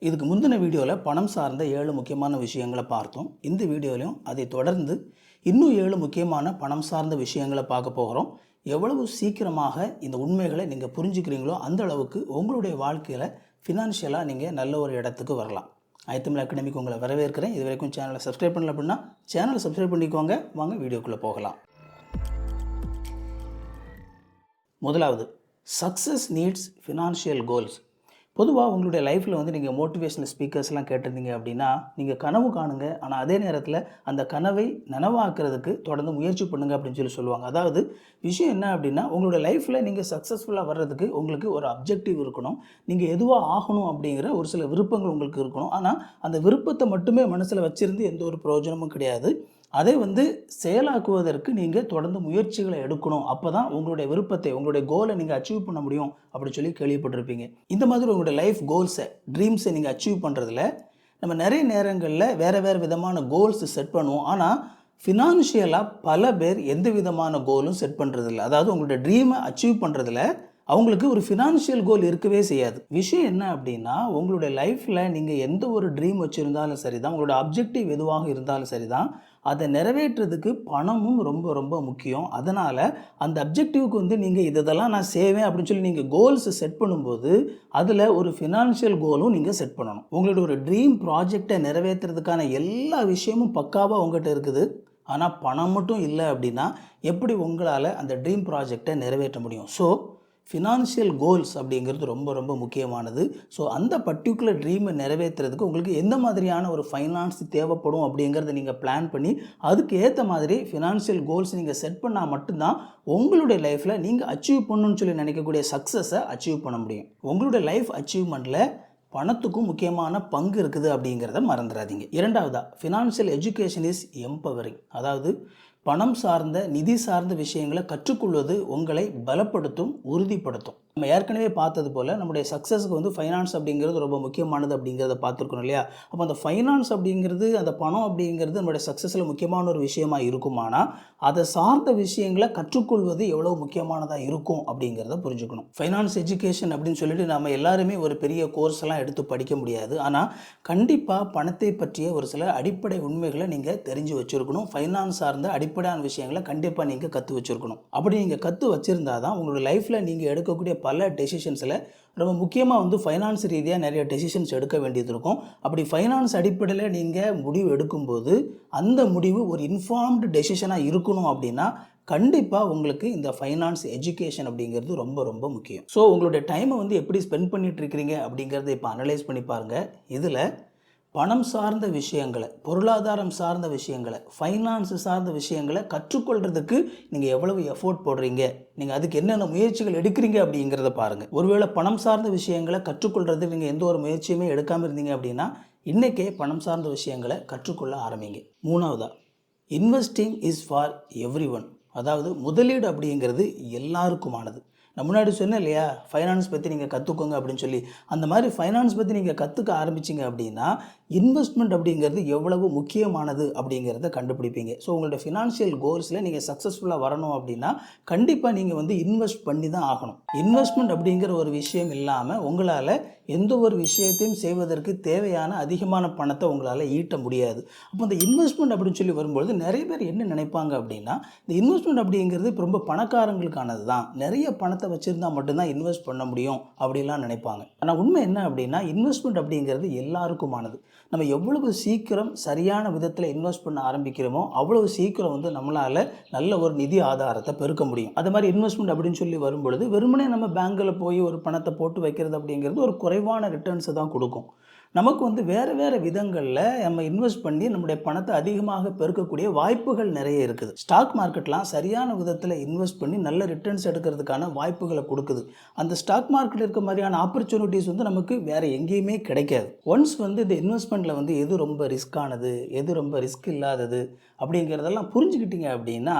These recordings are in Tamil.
இதுக்கு முந்தின வீடியோவில் பணம் சார்ந்த 7 முக்கியமான விஷயங்களை பார்த்தோம். இந்த வீடியோலையும் அதை தொடர்ந்து இன்னும் 7 முக்கியமான பணம் சார்ந்த விஷயங்களை பார்க்க போகிறோம். எவ்வளவு சீக்கிரமாக இந்த உண்மைகளை நீங்கள் புரிஞ்சுக்கிறீங்களோ அந்த அளவுக்கு உங்களுடைய வாழ்க்கையில் ஃபினான்ஷியலாக நீங்கள் நல்ல ஒரு இடத்துக்கு வரலாம். ஐத்தமிழ் அகாடமிக்கு உங்களை வரவேற்கிறேன். இது வரைக்கும் சேனலை சப்ஸ்கிரைப் பண்ணல அப்படின்னா சேனலை சப்ஸ்கிரைப் பண்ணிக்கோங்க. வாங்க வீடியோக்குள்ளே போகலாம். முதலாவது, சக்ஸஸ் நீட்ஸ் ஃபினான்ஷியல் கோல்ஸ். பொதுவாக உங்களுடைய லைஃப்பில் வந்து நீங்கள் மோட்டிவேஷனல் ஸ்பீக்கர்ஸ்லாம் கேட்டிருந்தீங்க அப்படின்னா நீங்கள் கனவு காணுங்க, ஆனால் அதே நேரத்தில் அந்த கனவை நனவாக்குறதுக்கு தொடர்ந்து முயற்சி பண்ணுங்க அப்படின்னு சொல்லுவாங்க. அதாவது விஷயம் என்ன அப்படின்னா, உங்களுடைய லைஃப்பில் நீங்கள் சக்ஸஸ்ஃபுல்லாக வர்றதுக்கு உங்களுக்கு ஒரு அப்ஜெக்டிவ் இருக்கணும். நீங்கள் எதுவாக ஆகணும் அப்படிங்கிற ஒரு சில விருப்பங்கள் உங்களுக்கு இருக்கணும். ஆனால் அந்த விருப்பத்தை மட்டுமே மனசில் வச்சுருந்து எந்த ஒரு பிரயோஜனமும் கிடையாது. அதை வந்து செயலாக்குவதற்கு நீங்கள் தொடர்ந்து முயற்சிகளை எடுக்கணும். அப்போ தான் உங்களுடைய விருப்பத்தை, உங்களுடைய கோலை நீங்கள் அச்சீவ் பண்ண முடியும் அப்படின்னு சொல்லி கேள்விப்பட்டிருப்பீங்க. இந்த மாதிரி உங்களுடைய லைஃப் கோல்ஸை, ட்ரீம்ஸை நீங்கள் அச்சீவ் பண்ணுறதுல நம்ம நிறைய நேரங்களில் வேறு விதமான கோல்ஸ் செட் பண்ணுவோம். ஆனால் ஃபினான்ஷியலாக பல பேர் எந்த விதமான கோலும் செட் பண்ணுறதில்ல. அதாவது உங்களுடைய ட்ரீமை அச்சீவ் பண்ணுறதுல அவங்களுக்கு ஒரு ஃபினான்ஷியல் கோல் இருக்கவே செய்யாது. விஷயம் என்ன அப்படின்னா, உங்களுடைய லைஃப்பில் நீங்கள் எந்த ஒரு ட்ரீம் வச்சுருந்தாலும் சரி தான், உங்களோட அப்ஜெக்டிவ் எதுவாக இருந்தாலும் சரி தான், அதை நிறைவேற்றுறதுக்கு பணமும் ரொம்ப ரொம்ப முக்கியம். அதனால் அந்த அப்ஜெக்டிவ்க்கு வந்து நீங்கள் இதெல்லாம் நான் செய்வேன் அப்படின்னு சொல்லி நீங்கள் கோல்ஸ் செட் பண்ணும்போது அதில் ஒரு ஃபினான்ஷியல் கோலும் நீங்கள் செட் பண்ணணும். உங்களோட ஒரு ட்ரீம் ப்ராஜெக்டை நிறைவேற்றுறதுக்கான எல்லா விஷயமும் பக்காவாக உங்கள்கிட்ட இருக்குது. ஆனால் பணம் மட்டும் இல்லை அப்படின்னா எப்படி உங்களால் அந்த ட்ரீம் ப்ராஜெக்டை நிறைவேற்ற முடியும்? ஸோ ஃபினான்ஷியல் கோல்ஸ் அப்படிங்கிறது ரொம்ப ரொம்ப முக்கியமானது. ஸோ அந்த பர்டிகுலர் ட்ரீமை நிறைவேற்றுறதுக்கு உங்களுக்கு எந்த மாதிரியான ஒரு ஃபைனான்ஸ் தேவைப்படும் அப்படிங்கிறத நீங்கள் பிளான் பண்ணி அதுக்கு ஏற்ற மாதிரி ஃபினான்ஷியல் கோல்ஸ் நீங்கள் செட் பண்ணால் மட்டும்தான் உங்களுடைய லைஃப்பில் நீங்கள் அச்சீவ் பண்ணணும்னு சொல்லி நினைக்கக்கூடிய சக்ஸஸை அச்சீவ் பண்ண முடியும். உங்களுடைய லைஃப் அச்சீவ்மெண்ட்டில் பணத்துக்கும் முக்கியமான பங்கு இருக்குது அப்படிங்கிறத மறந்துடாதீங்க. இரண்டாவதா, ஃபினான்ஷியல் எஜுகேஷன் இஸ் எம்பவரிங். அதாவது பணம் சார்ந்த, நிதி சார்ந்த விஷயங்களை கற்றுக்கொள்வது உங்களை பலப்படுத்தும், உறுதிப்படுத்தும். நம்ம ஏற்கனவே பார்த்தது போல் நம்முடைய சக்ஸஸுக்கு வந்து ஃபைனான்ஸ் அப்படிங்கிறது ரொம்ப முக்கியமானது அப்படிங்கிறத பார்த்துருக்கணும் இல்லையா? அப்போ அந்த ஃபைனான்ஸ் அப்படிங்கிறது, அந்த பணம் அப்படிங்கிறது நம்முடைய சக்ஸஸில் முக்கியமான ஒரு விஷயமாக இருக்குமானா அதை சார்ந்த விஷயங்களை கற்றுக்கொள்வது எவ்வளோ முக்கியமானதாக இருக்கும் அப்படிங்கிறத புரிஞ்சுக்கணும். ஃபைனான்ஸ் எஜுகேஷன் அப்படின்னு சொல்லிட்டு நம்ம எல்லாருமே ஒரு பெரிய கோர்ஸ் எல்லாம் எடுத்து படிக்க முடியாது. ஆனால் கண்டிப்பாக பணத்தை பற்றிய ஒரு சில அடிப்படை உண்மைகளை நீங்கள் தெரிஞ்சு வச்சுருக்கணும். ஃபைனான்ஸ் சார்ந்த அடிப்படையான விஷயங்களை கண்டிப்பாக நீங்கள் கற்று வச்சுருக்கணும். அப்படி நீங்கள் கற்று வச்சுருந்தா தான் உங்களோட லைஃப்பில் நீங்கள் எடுக்கக்கூடிய பல டெசிஷன்ஸில் ரொம்ப முக்கியமாக வந்து ஃபைனான்ஸ் ரீதியாக நிறைய டெசிஷன்ஸ் எடுக்க வேண்டியது இருக்கும். அப்படி ஃபைனான்ஸ் அடிப்படையில் நீங்கள் முடிவு எடுக்கும்போது அந்த முடிவு ஒரு இன்ஃபார்ம்டு டெசிஷனாக இருக்கணும். அப்படின்னா கண்டிப்பாக உங்களுக்கு இந்த ஃபைனான்ஸ் எஜுகேஷன் அப்படிங்கிறது ரொம்ப ரொம்ப முக்கியம். ஸோ உங்களுடைய டைமை வந்து எப்படி ஸ்பெண்ட் பண்ணிட்டு இருக்கிறீங்க அப்படிங்கிறத இப்போ அனலைஸ் பண்ணி பாருங்கள். இதில் பணம் சார்ந்த விஷயங்களை, பொருளாதாரம் சார்ந்த விஷயங்களை, ஃபைனான்ஸ் சார்ந்த விஷயங்களை கற்றுக்கொள்கிறதுக்கு நீங்கள் எவ்வளவு எஃபோர்ட் போடுறீங்க, நீங்கள் அதுக்கு என்னென்ன முயற்சிகள் எடுக்கிறீங்க அப்படிங்கிறத பாருங்கள். ஒருவேளை பணம் சார்ந்த விஷயங்களை கற்றுக்கொள்கிறதுக்கு நீங்கள் எந்த ஒரு முயற்சியுமே எடுக்காமல் இருந்தீங்க அப்படின்னா இன்றைக்கே பணம் சார்ந்த விஷயங்களை கற்றுக்கொள்ள ஆரம்பிங்க. மூணாவதா, investing is for every one. அதாவது முதலீடு அப்படிங்கிறது எல்லாருக்குமானது. நான் முன்னாடி சொன்னேன் இல்லையா, ஃபைனான்ஸ் பற்றி நீங்கள் கற்றுக்கோங்க அப்படின்னு சொல்லி. அந்த மாதிரி ஃபைனான்ஸ் பற்றி நீங்கள் கற்றுக்க ஆரம்பிச்சிங்க அப்படின்னா இன்வெஸ்ட்மெண்ட் அப்படிங்கிறது எவ்வளவு முக்கியமானது அப்படிங்கிறத கண்டுபிடிப்பீங்க. ஸோ உங்களோட ஃபினான்ஷியல் கோல்ஸில் நீங்கள் சக்ஸஸ்ஃபுல்லாக வரணும் அப்படின்னா கண்டிப்பாக நீங்கள் வந்து இன்வெஸ்ட் பண்ணி தான் ஆகணும். இன்வெஸ்ட்மெண்ட் அப்படிங்கிற ஒரு விஷயம் இல்லாமல் உங்களால் எந்த ஒரு விஷயத்தையும் செய்வதற்கு தேவையான அதிகமான பணத்தை உங்களால் ஈட்ட முடியாது. அப்போ இந்த இன்வெஸ்ட்மெண்ட் அப்படின்னு சொல்லி வரும்பொழுது நிறைய பேர் என்ன நினைப்பாங்க அப்படின்னா, இந்த இன்வெஸ்ட்மெண்ட் அப்படிங்கிறது இப்போ ரொம்ப பணக்காரங்களுக்கானது தான், நிறைய பணத்தை வச்சுருந்தா மட்டும்தான் இன்வெஸ்ட் பண்ண முடியும் அப்படிலாம் நினைப்பாங்க. ஆனால் உண்மை என்ன அப்படின்னா, இன்வெஸ்ட்மெண்ட் அப்படிங்கிறது எல்லாருக்குமானது. நம்ம எவ்வளவு சீக்கிரம் சரியான விதத்தில் இன்வெஸ்ட் பண்ண ஆரம்பிக்கிறோமோ அவ்வளவு சீக்கிரம் வந்து நம்மளால் நல்ல ஒரு நிதி ஆதாரத்தை பெருக்க முடியும். அது மாதிரி இன்வெஸ்ட்மெண்ட் அப்படின்னு சொல்லி வரும்பொழுது வெறுமனே நம்ம பேங்கில் போய் ஒரு பணத்தை போட்டு வைக்கிறது அப்படிங்கிறது ஒரு குறைவான ரிட்டர்ன்ஸை தான் கொடுக்கும். நமக்கு வந்து வேறு விதங்களில் நம்ம இன்வெஸ்ட் பண்ணி நம்முடைய பணத்தை அதிகமாக பெருக்கக்கூடிய வாய்ப்புகள் நிறைய இருக்குது. ஸ்டாக் மார்க்கெட்லாம் சரியான விதத்தில் இன்வெஸ்ட் பண்ணி நல்ல ரிட்டர்ன்ஸ் எடுக்கிறதுக்கான வாய்ப்புகளை கொடுக்குது. அந்த ஸ்டாக் மார்க்கெட்டில் இருக்க மாதிரியான ஆப்பர்ச்சுனிட்டிஸ் வந்து நமக்கு வேறு எங்கேயுமே கிடைக்காது. ஒன்ஸ் வந்து இந்த இன்வெஸ்ட்மெண்ட்டில் வந்து எது ரொம்ப ரிஸ்க்கானது, எது ரொம்ப ரிஸ்க் இல்லாதது அப்படிங்கிறதெல்லாம் புரிஞ்சுக்கிட்டீங்க அப்படின்னா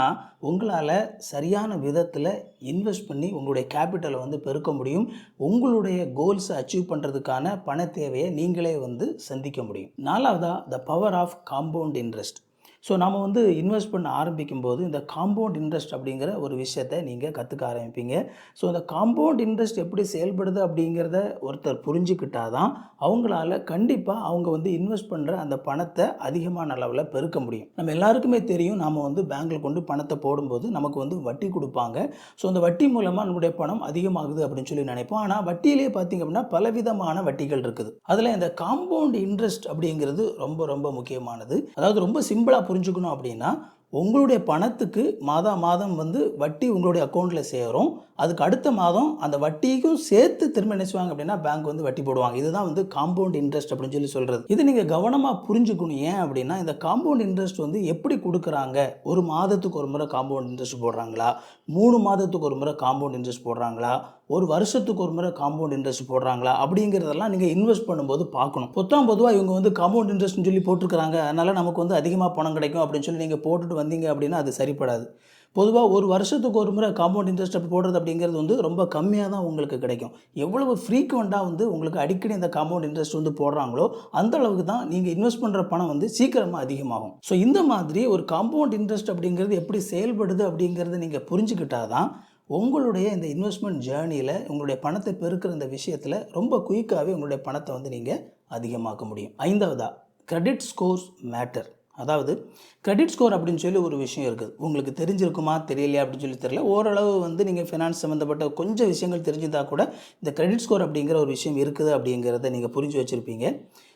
உங்களால் சரியான விதத்தில் இன்வெஸ்ட் பண்ணி உங்களுடைய கேபிட்டலை வந்து பெருக்க முடியும். உங்களுடைய கோல்ஸை அச்சீவ் பண்ணுறதுக்கான பண தேவையை நீங்களே வந்து சந்திக்க முடியும். நாலாவதா, the power of compound interest. So நம்ம வந்து இன்வெஸ்ட் பண்ண ஆரம்பிக்கும்போது இந்த காம்பவுண்ட் இன்ட்ரெஸ்ட் அப்படிங்கிற ஒரு விஷயத்தை நீங்கள் கற்றுக்க ஆரம்பிப்பீங்க. ஸோ இந்த காம்பவுண்ட் இன்ட்ரெஸ்ட் எப்படி செயல்படுது அப்படிங்கிறத ஒருத்தர் புரிஞ்சுக்கிட்டா தான் அவங்களால கண்டிப்பாக அவங்க வந்து இன்வெஸ்ட் பண்ணுற அந்த பணத்தை அதிகமான அளவில் பெருக்க முடியும். நம்ம எல்லாருக்குமே தெரியும், நாம் வந்து பேங்க்கில் கொண்டு பணத்தை போடும்போது நமக்கு வந்து வட்டி கொடுப்பாங்க. ஸோ அந்த வட்டி மூலமாக நம்முடைய பணம் அதிகமாகுது அப்படின்னு சொல்லி நினைப்போம். ஆனால் வட்டியிலே பார்த்திங்க அப்படின்னா பலவிதமான வட்டிகள் இருக்குது. அதில் இந்த காம்பவுண்ட் இன்ட்ரெஸ்ட் அப்படிங்கிறது ரொம்ப ரொம்ப முக்கியமானது. அதாவது ரொம்ப சிம்பிளாக புரிஞ்சுக்கணும் அப்படின்னா, உங்களுடைய பணத்துக்கு மாதம் வந்து வட்டி உங்களுடைய அக்கௌண்ட்டில் சேரும். அதுக்கு அடுத்த மாதம் அந்த வட்டிக்கும் சேர்த்து திரும்ப என்ன செய்வாங்க அப்படின்னா பேங்க் வந்து வட்டி போடுவாங்க. இதுதான் வந்து காம்பவுண்ட் இன்ட்ரெஸ்ட் அப்படின்னு சொல்லி சொல்கிறது. இது நீங்கள் கவனமாக புரிஞ்சுக்கணும். ஏன் அப்படின்னா, இந்த காம்பவுண்ட் இன்ட்ரெஸ்ட் வந்து எப்படி கொடுக்குறாங்க? ஒரு மாதத்துக்கு ஒரு முறை காம்பவுண்ட் இன்ட்ரெஸ்ட் போடுறாங்களா? 3 மாதத்துக்கு ஒரு முறை காம்பவுண்ட் இன்ட்ரெஸ்ட் போடுறாங்களா? ஒரு வருஷத்துக்கு ஒரு முறை காம்பவுண்ட் இன்ட்ரெஸ்ட் போடுறாங்களா? அப்படிங்கிறதெல்லாம் நீங்கள் இன்வெஸ்ட் பண்ணும்போது பார்க்கணும். பொதுவாக இவங்க வந்து காம்பவுண்ட் இன்ட்ரெஸ்ட்னு சொல்லி போட்டிருக்கிறாங்க, அதனால் நமக்கு வந்து அதிகமாக பணம் கிடைக்கும் அப்படின்னு சொல்லி நீங்கள் போட்டுட்டு வந்தீங்க அப்படின்னா அது சரிப்படாது. பொதுவாக ஒரு வருஷத்துக்கு ஒரு முறை காம்பவுண்ட் இன்ட்ரெஸ்ட் அப்படி போடுறது அப்படிங்கிறது வந்து ரொம்ப கம்மியாக தான் உங்களுக்கு கிடைக்கும். எவ்வளவு ஃப்ரீக்வெண்ட்டாக வந்து உங்களுக்கு அடிக்கடி இந்த காம்பவுண்ட் இன்ட்ரெஸ்ட் வந்து போடுறாங்களோ அந்த அளவுக்கு தான் நீங்கள் இன்வெஸ்ட் பண்ணுற பணம் வந்து சீக்கிரமாக அதிகமாகும். ஸோ இந்த மாதிரி ஒரு காம்பவுண்ட் இன்ட்ரெஸ்ட் அப்படிங்கிறது எப்படி செயல்படுது அப்படிங்கிறத நீங்கள் புரிஞ்சுக்கிட்டால் தான் உங்களுடைய இந்த இன்வெஸ்ட்மெண்ட் ஜேர்னியில் உங்களுடைய பணத்தை பெருக்கிற இந்த விஷயத்தில் ரொம்ப குயிக்காகவே உங்களுடைய பணத்தை வந்து நீங்கள் அதிகமாக்க முடியும். 5வதா, கிரெடிட் ஸ்கோர்ஸ் மேட்டர். அதாவது கிரெடிட் ஸ்கோர் அப்படின்னு சொல்லி ஒரு விஷயம் இருக்குது. உங்களுக்கு தெரிஞ்சிருக்குமா தெரியலையா அப்படின்னு சொல்லி தெரியல. ஓரளவு வந்து நீங்கள் ஃபினான்ஸ் சம்மந்தப்பட்ட கொஞ்சம் விஷயங்கள் தெரிஞ்சிருந்தால் கூட இந்த கிரெடிட் ஸ்கோர் அப்படிங்கிற ஒரு விஷயம் இருக்குது அப்படிங்கிறத நீங்கள் புரிஞ்சு வச்சுருப்பீங்க.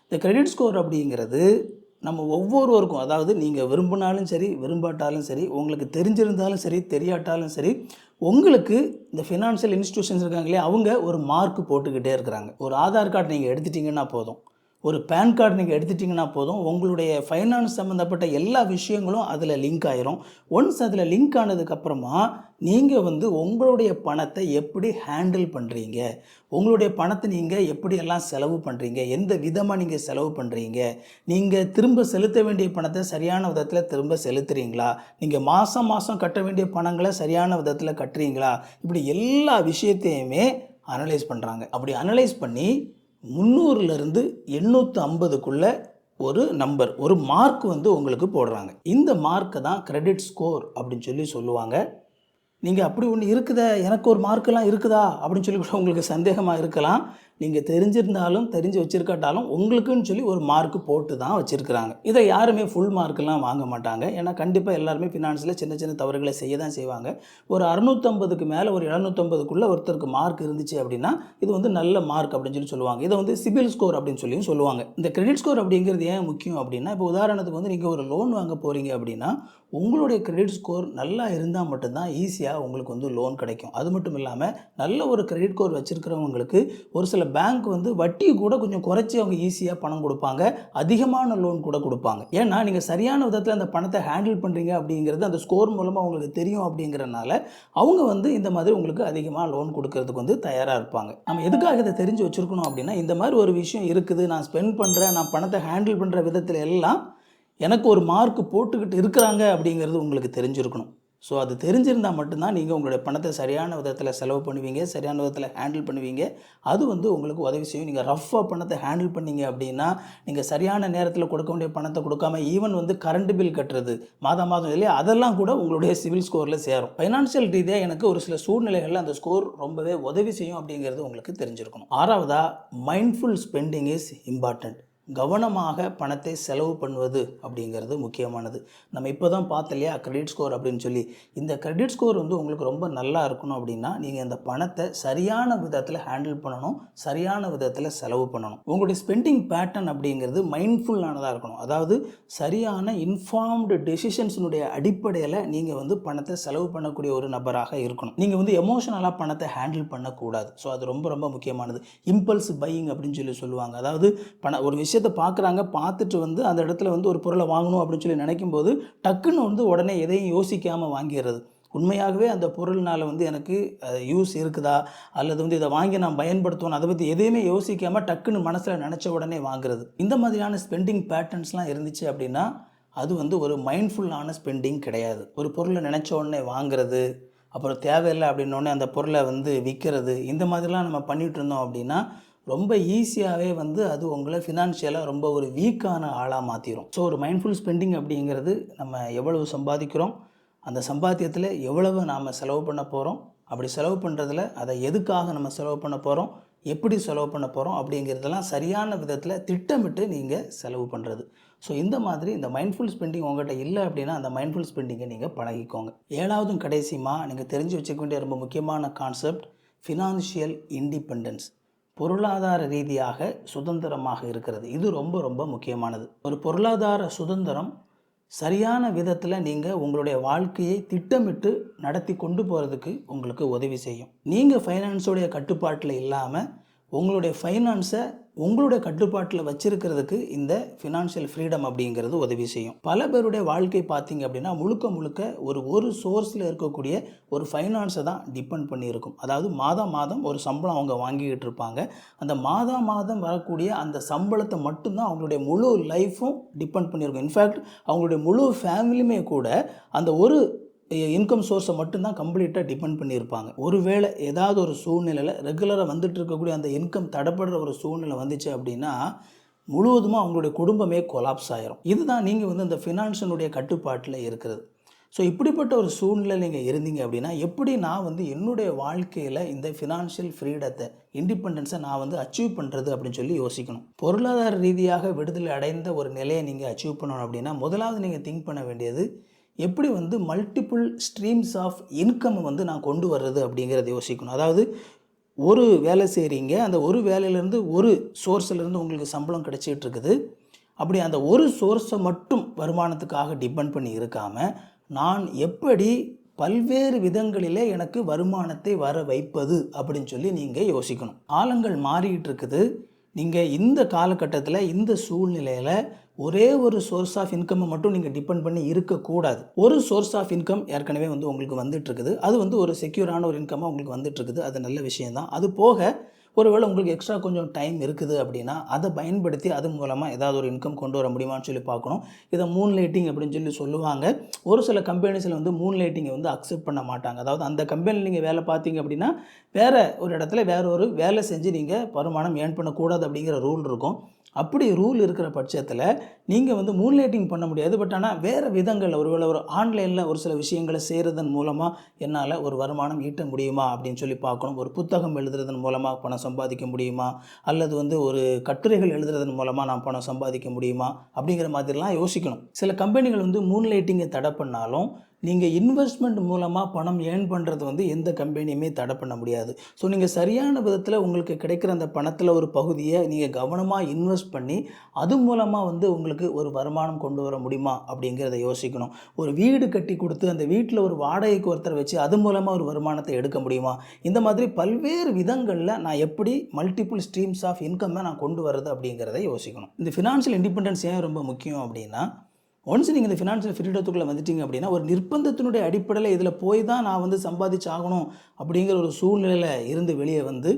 இந்த கிரெடிட் ஸ்கோர் அப்படிங்கிறது நம்ம ஒவ்வொருவருக்கும், அதாவது நீங்கள் விரும்பினாலும் சரி விரும்பாட்டாலும் சரி, உங்களுக்கு தெரிஞ்சிருந்தாலும் சரி தெரியாட்டாலும் சரி, உங்களுக்கு இந்த ஃபினான்ஷியல் இன்ஸ்டிடியூஷன்ஸ் இருக்காங்க இல்லையா, அவங்க ஒரு மார்க் போட்டுக்கிட்டே இருக்கிறாங்க. ஒரு ஆதார் கார்டு நீங்கள் எடுத்துட்டிங்கன்னா போதும், ஒரு பேன் கார்டு நீங்கள் எடுத்துட்டிங்கன்னா போதும், உங்களுடைய ஃபைனான்ஸ் சம்மந்தப்பட்ட எல்லா விஷயங்களும் அதில் லிங்க் ஆயிரும். ஒன்ஸ் அதில் லிங்க் ஆனதுக்கப்புறமா நீங்கள் வந்து உங்களுடைய பணத்தை எப்படி ஹேண்டில் பண்ணுறீங்க, உங்களுடைய பணத்தை நீங்கள் எப்படியெல்லாம் செலவு பண்ணுறீங்க, எந்த விதமாக நீங்கள் செலவு பண்ணுறீங்க, நீங்கள் திரும்ப செலுத்த வேண்டிய பணத்தை சரியான விதத்தில் திரும்ப செலுத்துகிறீங்களா, நீங்கள் மாதம் கட்ட வேண்டிய பணங்களை சரியான விதத்தில் கட்டுறீங்களா, இப்படி எல்லா விஷயத்தையுமே அனலைஸ் பண்ணுறாங்க. அப்படி அனலைஸ் பண்ணி 300லேருந்து 850க்குள்ள ஒரு நம்பர், ஒரு மார்க் வந்து உங்களுக்கு போடுறாங்க. இந்த மார்க்கை தான் கிரெடிட் ஸ்கோர் அப்படின்னு சொல்லி சொல்லுவாங்க. நீங்கள் அப்படி ஒன்று இருக்குதா, எனக்கு ஒரு மார்க்கெல்லாம் இருக்குதா அப்படின்னு சொல்லி கூட உங்களுக்கு சந்தேகமாக இருக்கலாம். நீங்கள் தெரிஞ்சிருந்தாலும் தெரிஞ்சு வச்சுருக்காட்டாலும் உங்களுக்குன்னு சொல்லி ஒரு மார்க் போட்டு தான் வச்சுருக்கிறாங்க. இதை யாருமே ஃபுல் மார்க்கெல்லாம் வாங்க மாட்டாங்க. ஏன்னா கண்டிப்பாக எல்லாருமே ஃபினான்ஸில் சின்ன சின்ன தவறுகளை செய்ய தான் செய்வாங்க. ஒரு 650க்கு மேலே ஒரு 750க்குள்ளே ஒருத்தருக்கு மார்க் இருந்துச்சு அப்படின்னா இது வந்து நல்ல மார்க் அப்படின்னு சொல்லி சொல்லுவாங்க. இதை வந்து சிபில் ஸ்கோர் அப்படின்னு சொல்லியும் சொல்லுவாங்க. இந்த கிரெடிட் ஸ்கோர் அப்படிங்கிறது ஏன் முக்கியம் அப்படின்னா, இப்போ உதாரணத்துக்கு வந்து நீங்கள் ஒரு லோன் வாங்க போகிறீங்க அப்படின்னா உங்களுடைய கிரெடிட் ஸ்கோர் நல்லா இருந்தால் மட்டும்தான் ஈஸியாக உங்களுக்கு வந்து லோன் கிடைக்கும். அது மட்டும் இல்லாமல் நல்ல ஒரு கிரெடிட் ஸ்கோர் வச்சுருக்கிறவங்களுக்கு ஒரு சில பேங்க் வந்து வட்டி கூட கொஞ்சம் குறைச்சி அவங்க ஈஸியாக பணம் கொடுப்பாங்க, அதிகமான லோன் கூட கொடுப்பாங்க. ஏன்னா நீங்கள் சரியான விதத்தில் அந்த பணத்தை ஹேண்டில் பண்ணுறீங்க அப்படிங்கிறது அந்த ஸ்கோர் மூலமாக உங்களுக்கு தெரியும். அப்படிங்கிறனால அவங்க வந்து இந்த மாதிரி உங்களுக்கு அதிகமாக லோன் கொடுக்கறதுக்கு வந்து தயாராக இருப்பாங்க. நம்ம எதுக்காக இதை தெரிஞ்சு வச்சுருக்கணும் அப்படின்னா, இந்த மாதிரி ஒரு விஷயம் இருக்குது, நான் ஸ்பெண்ட் பண்ணுறேன், நான் பணத்தை ஹேண்டில் பண்ணுற விதத்தில் எல்லாம் எனக்கு ஒரு மார்க் போட்டுக்கிட்டு இருக்கிறாங்க அப்படிங்கிறது உங்களுக்கு தெரிஞ்சிருக்கணும். ஸோ அது தெரிஞ்சிருந்தால் மட்டும்தான் நீங்கள் உங்களுடைய பணத்தை சரியான விதத்தில் செலவு பண்ணுவீங்க, சரியான விதத்தில் ஹேண்டில் பண்ணுவீங்க. அது வந்து உங்களுக்கு உதவி செய்யும். நீங்கள் ரஃப்பாக பணத்தை ஹேண்டில் பண்ணீங்க அப்படின்னா, நீங்கள் சரியான நேரத்தில் கொடுக்க வேண்டிய பணத்தை கொடுக்காம ஈவன் வந்து கரண்ட் பில் கட்டுறது மாதம் இல்லையா, அதெல்லாம் கூட உங்களுடைய சிவில் ஸ்கோரில் சேரும். ஃபைனான்ஷியல் ரீதியாக எனக்கு ஒரு சில சூழ்நிலைகளில் அந்த ஸ்கோர் ரொம்பவே உதவி செய்யும் அப்படிங்கிறது உங்களுக்கு தெரிஞ்சிருக்கணும். 6வதா, மைண்ட்ஃபுல் ஸ்பெண்டிங் இஸ் இம்பார்ட்டன்ட். கவனமாக பணத்தை செலவு பண்ணுவது அப்படிங்கிறது முக்கியமானது. நம்ம இப்போ தான் பார்த்தோம் இல்லையா கிரெடிட் ஸ்கோர் அப்படின்னு சொல்லி. இந்த கிரெடிட் ஸ்கோர் வந்து உங்களுக்கு ரொம்ப நல்லா இருக்கணும் அப்படின்னா நீங்கள் இந்த பணத்தை சரியான விதத்தில் ஹேண்டில் பண்ணணும், சரியான விதத்தில் செலவு பண்ணணும். உங்களுடைய ஸ்பெண்டிங் பேட்டர்ன் அப்படிங்கிறது மைண்ட்ஃபுல்லானதாக இருக்கணும். அதாவது சரியான இன்ஃபார்ம்டு டெசிஷன்ஸினுடைய அடிப்படையில் நீங்கள் வந்து பணத்தை செலவு பண்ணக்கூடிய ஒரு நபராக இருக்கணும். நீங்கள் வந்து எமோஷனலாக பணத்தை ஹேண்டில் பண்ணக்கூடாது. ஸோ அது ரொம்ப ரொம்ப முக்கியமானது. இம்பல்ஸ் பையிங் அப்படின்னு சொல்லி சொல்லுவாங்க. அதாவது ஒரு விஷயத்தை பார்க்குறாங்க, பார்த்துட்டு வந்து அந்த இடத்துல வந்து ஒரு பொருளை வாங்கணும் அப்படின்னு சொல்லி நினைக்கும் போது டக்குன்னு வந்து உடனே எதையும் யோசிக்காமல் வாங்கிடுறது. உண்மையாகவே அந்த பொருள்னால் வந்து எனக்கு யூஸ் இருக்குதா, அல்லது வந்து இதை வாங்கி நான் பயன்படுத்தணும், அதை பற்றி எதையுமே யோசிக்காமல் டக்குன்னு மனசில் நினச்ச உடனே வாங்குறது. இந்த மாதிரியான ஸ்பெண்டிங் பேட்டர்ன்ஸ்லாம் இருந்துச்சு அப்படின்னா அது வந்து ஒரு மைண்ட்ஃபுல்லான ஸ்பெண்டிங் கிடையாது. ஒரு பொருளை நினச்ச உடனே வாங்குறது, அப்புறம் தேவையில்லை அப்படின்னோடனே அந்த பொருளை வந்து விற்கிறது, இந்த மாதிரிலாம் நம்ம பண்ணிகிட்டு இருந்தோம் அப்படின்னா ரொம்ப ஈஸியாகவே வந்து அது உங்களை ஃபினான்ஷியலாக ரொம்ப ஒரு வீக்கான ஆளாக மாற்றிடும். ஸோ ஒரு மைண்ட்ஃபுல் ஸ்பெண்டிங் அப்படிங்கிறது நம்ம எவ்வளவு சம்பாதிக்கிறோம், அந்த சம்பாத்தியத்தில் எவ்வளவு நாம் செலவு பண்ண போகிறோம், அப்படி செலவு பண்ணுறதுல அதை எதுக்காக நம்ம செலவு பண்ண போகிறோம், எப்படி செலவு பண்ண போகிறோம் அப்படிங்கிறதெல்லாம் சரியான விதத்தில் திட்டமிட்டு நீங்கள் செலவு பண்ணுறது. ஸோ இந்த மாதிரி இந்த மைண்ட்ஃபுல் ஸ்பெண்டிங் உங்கள்கிட்ட இல்லை அப்படின்னா அந்த மைண்ட்ஃபுல் ஸ்பெண்டிங்கை நீங்கள் பழகிக்கோங்க. 7வதும் கடைசியமாக நீங்கள் தெரிஞ்சு வச்சுக்க வேண்டிய ரொம்ப முக்கியமான கான்செப்ட் ஃபினான்ஷியல் இண்டிபெண்டன்ஸ். பொருளாதார ரீதியாக சுதந்திரமாக இருக்கிறது. இது ரொம்ப ரொம்ப முக்கியமானது. ஒரு பொருளாதார சுதந்திரம் சரியான விதத்தில் நீங்கள் உங்களுடைய வாழ்க்கையை திட்டமிட்டு நடத்தி கொண்டு போகிறதுக்கு உங்களுக்கு உதவி செய்யும். நீங்கள் ஃபைனான்ஸோடைய கட்டுப்பாட்டில் இல்லாமல் உங்களுடைய ஃபைனான்ஸை உங்களுடைய கட்டுப்பாட்டில் வச்சிருக்கிறதுக்கு இந்த ஃபினான்ஷியல் ஃப்ரீடம் அப்படிங்கிறது உதவி செய்யும். பல பேருடைய வாழ்க்கை பார்த்திங்க அப்படின்னா முழுக்க ஒரு சோர்ஸில் இருக்கக்கூடிய ஒரு ஃபைனான்ஸை தான் டிபெண்ட் பண்ணியிருக்கும். அதாவது மாதம் ஒரு சம்பளம் அவங்க வாங்கிக்கிட்டு இருப்பாங்க. அந்த மாதம் வரக்கூடிய அந்த சம்பளத்தை மட்டும்தான் அவங்களுடைய முழு லைஃப்பும் டிபெண்ட் பண்ணியிருக்கும். இன்ஃபேக்ட் அவங்களுடைய முழு ஃபேமிலியுமே கூட அந்த ஒரு இன்கம் சோர்ஸை மட்டும்தான் கம்ப்ளீட்டாக டிபெண்ட் பண்ணியிருப்பாங்க. ஒருவேளை ஏதாவது ஒரு சூழ்நிலையில் ரெகுலராக வந்துட்டு இருக்கக்கூடிய அந்த இன்கம் தடைப்படுற ஒரு சூழ்நிலை வந்துச்சு அப்படின்னா முழுவதுமாக அவங்களுடைய குடும்பமே கொலாப்ஸ் ஆகிரும். இதுதான் நீங்கள் வந்து இந்த ஃபினான்ஷியனுடைய கட்டுப்பாட்டில் இருக்கிறது. ஸோ இப்படிப்பட்ட ஒரு சூழ்நிலை நீங்கள் இருந்தீங்க அப்படின்னா எப்படி நான் வந்து என்னுடைய வாழ்க்கையில் இந்த ஃபினான்ஷியல் ஃப்ரீடத்தை இண்டிபெண்டன்ஸை நான் வந்து அச்சீவ் பண்ணுறது அப்படின்னு சொல்லி யோசிக்கணும். பொருளாதார ரீதியாக விடுதலை அடைந்த ஒரு நிலையை நீங்கள் அச்சீவ் பண்ணணும் அப்படின்னா முதலாவது நீங்கள் திங்க் பண்ண வேண்டியது எப்படி வந்து மல்டிபிள் ஸ்ட்ரீம்ஸ் ஆஃப் இன்கம்மை வந்து நான் கொண்டு வர்றது அப்படிங்கிறத யோசிக்கணும். அதாவது ஒரு வேலை செய்கிறீங்க, அந்த ஒரு வேலையிலேருந்து ஒரு சோர்ஸ்லேருந்து உங்களுக்கு சம்பளம் கிடைச்சிட்டு இருக்குது. அப்படி அந்த ஒரு சோர்ஸை மட்டும் வருமானத்துக்காக டிபெண்ட் பண்ணி இருக்காமல் நான் எப்படி பல்வேறு விதங்களிலே எனக்கு வருமானத்தை வர வைப்பது அப்படின்னு சொல்லி நீங்கள் யோசிக்கணும். காலங்கள் மாறிக்கிட்டு இருக்குது. நீங்கள் இந்த காலகட்டத்தில் இந்த சூழ்நிலையில் ஒரே ஒரு சோர்ஸ் ஆஃப் இன்கம்மை மட்டும் நீங்கள் டிபெண்ட் பண்ணி இருக்கக்கூடாது. ஒரு சோர்ஸ் ஆஃப் இன்கம் ஏற்கனவே வந்து உங்களுக்கு வந்துட்டுருக்குது. அது வந்து ஒரு செக்யூரான ஒரு இன்கம்மாக உங்களுக்கு வந்துட்டுருக்குது. அது நல்ல விஷயந்தான். அது போக ஒருவேளை உங்களுக்கு எக்ஸ்ட்ரா கொஞ்சம் டைம் இருக்குது அப்படின்னா அதை பயன்படுத்தி அது மூலமாக ஏதாவது ஒரு இன்கம் கொண்டு வர முடியுமான்னு சொல்லி பார்க்கணும். இதை மூன் லைட்டிங் அப்படின்னு சொல்லி சொல்லுவாங்க. ஒரு சில கம்பெனிஸில் வந்து மூன் லைட்டிங்கை வந்து அக்செப்ட் பண்ண மாட்டாங்க. அதாவது அந்த கம்பெனியில் நீங்கள் வேலை பார்த்தீங்க அப்படின்னா வேறு ஒரு இடத்துல வேறு ஒரு வேலை செஞ்சு நீங்கள் வருமானம் ஏர்ன் பண்ணக்கூடாது அப்படிங்கிற ரூல் இருக்கும். அப்படி ரூல் இருக்கிற பட்சத்தில் நீங்கள் வந்து மூன் லைட்டிங் பண்ண முடியாது. பட் ஆனால் வேறு விதங்களில் ஒருவேளை ஒரு ஆன்லைனில் ஒரு சில விஷயங்களை செய்கிறதன் மூலமாக என்னால் ஒரு வருமானம் ஈட்ட முடியுமா அப்படின்னு சொல்லி பார்க்கணும். ஒரு புத்தகம் எழுதுறதன் மூலமாக பணம் சம்பாதிக்க முடியுமா, அல்லது வந்து ஒரு கட்டுரைகள் எழுதுறதன் மூலமாக நான் பணம் சம்பாதிக்க முடியுமா அப்படிங்கிற மாதிரிலாம் யோசிக்கணும். சில கம்பெனிகள் வந்து மூன் லைட்டிங்கை தடை பண்ணாலும் நீங்கள் இன்வெஸ்ட்மெண்ட் மூலமாக பணம் ஏர்ன் பண்ணுறது வந்து எந்த கம்பெனியுமே தடை பண்ண முடியாது. ஸோ நீங்கள் சரியான விதத்தில் உங்களுக்கு கிடைக்கிற அந்த பணத்தில் ஒரு பகுதியை நீங்கள் கவனமாக இன்வெஸ்ட் பண்ணி அது மூலமாக வந்து உங்களுக்கு ஒரு வருமானம் கொண்டு வர முடியுமா அப்படிங்கிறத யோசிக்கணும். ஒரு வீடு கட்டி கொடுத்து அந்த வீட்டில் ஒரு வாடகைக்கு ஒருத்தரை வச்சு அது மூலமாக ஒரு வருமானத்தை எடுக்க முடியுமா, இந்த மாதிரி பல்வேறு விதங்களில் நான் எப்படி மல்டிபிள் ஸ்ட்ரீம்ஸ் ஆஃப் இன்கம்மை நான் கொண்டு வர்றது அப்படிங்கிறத யோசிக்கணும். இந்த ஃபினான்ஷியல் இண்டிபெண்டன்ஸ் ஏன் ரொம்ப முக்கியம் அப்படின்னா ஒன்ஸ் நீங்கள் இந்த ஃபினான்ஷியல் ஃப்ரீடத்துக்குள்ளே வந்துட்டீங்க அப்படின்னா ஒரு நிர்பந்தத்தினுடைய அடிப்படையில் இதில் போய் தான் நான் வந்து சம்பாதிச்சாகணும் அப்படிங்கிற ஒரு சூழ்நிலையில் இருந்து வெளியே வந்து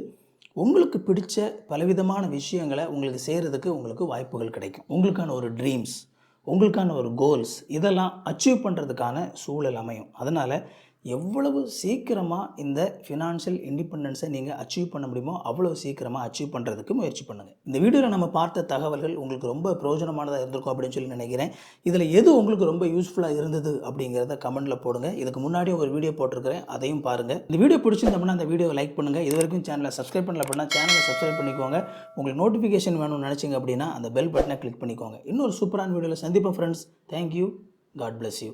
உங்களுக்கு பிடிச்ச பலவிதமான விஷயங்களை உங்களுக்கு செய்கிறதுக்கு உங்களுக்கு வாய்ப்புகள் கிடைக்கும். உங்களுக்கான ஒரு ட்ரீம்ஸ், உங்களுக்கான ஒரு கோல்ஸ் இதெல்லாம் அச்சீவ் பண்ணுறதுக்கான சூழல் அமையும். அதனால் எவ்வளவு சீக்கிரமாக இந்த ஃபினான்ஷியல் இண்டிபெண்டன்ஸை நீங்கள் அச்சீவ் பண்ண முடியுமோ அவ்வளோ சீக்கிரமாக அச்சீவ் பண்ணுறதுக்கு முயற்சி பண்ணுங்கள். இந்த வீடியோவில் நம்ம பார்த்த தகவல்கள் உங்களுக்கு ரொம்ப பிரயோஜனமானதாக இருந்திருக்கும் அப்படின்னு சொல்லி நினைக்கிறேன். இதில் எது உங்களுக்கு ரொம்ப யூஸ்ஃபுல்லாக இருந்தது அப்படிங்கிறத கமெண்ட்டில் போடுங்க. இதுக்கு முன்னாடி ஒரு வீடியோ போட்டிருக்கிறேன், அதையும் பாருங்கள். இந்த வீடியோ பிடிச்சிருந்தோம்னா அந்த வீடியோவை லைக் பண்ணுங்கள். இது வரைக்கும் சேனலை சப்ஸ்கிரைப் பண்ணல அப்படின்னா சேனலை சப்ஸ்கிரைப் பண்ணிக்கோங்க. உங்களுக்கு நோட்டிஃபிகேஷன் வேணும்னு நினச்சிங்க அப்படின்னா அந்த பெல் பட்டனை கிளிக் பண்ணிக்கோங்க. இன்னொரு சூப்பரான வீடியோவில் சந்திப்போம் friends. Thank you. God bless you.